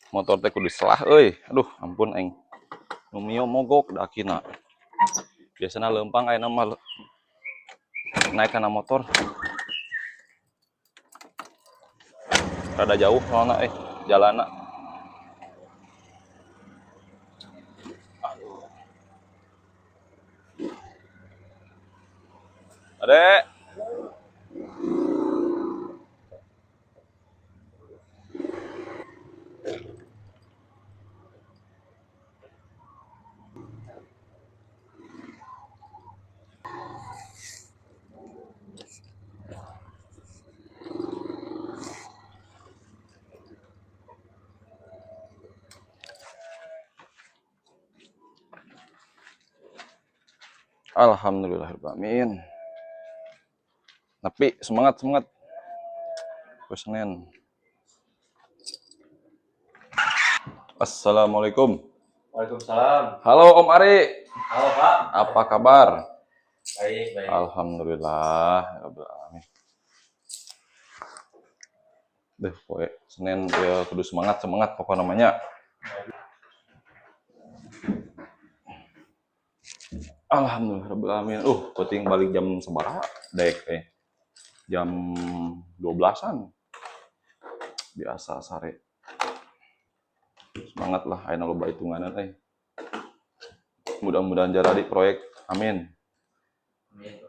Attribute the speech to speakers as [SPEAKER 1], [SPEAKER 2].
[SPEAKER 1] Motor teh kudu selah euy. Aduh, ampun aing. Nu mio mogok dakina. Biasana leumpang ayeuna mah naik kana motor. Rada jauh soalna jalanna. Adek. Alhamdulillahirrahmanirrahim. Tapi semangat semangat. Ke Senin. Assalamualaikum.
[SPEAKER 2] Waalaikumsalam.
[SPEAKER 1] Halo Om Ari.
[SPEAKER 2] Halo Pak.
[SPEAKER 1] Apa kabar?
[SPEAKER 2] Baik, baik.
[SPEAKER 1] Alhamdulillah. Ya Rabbil alamin. Deh, poe Senin ya kudu semangat semangat pokok namanya. Alhamdulillah Rabbil alamin. Penting balik jam sabaraha? Dek jam 12-an. Biasa sare. Semangat lah, ayeuna loba hitunganan Mudah-mudahan jadi proyek. Amin.
[SPEAKER 2] Amin.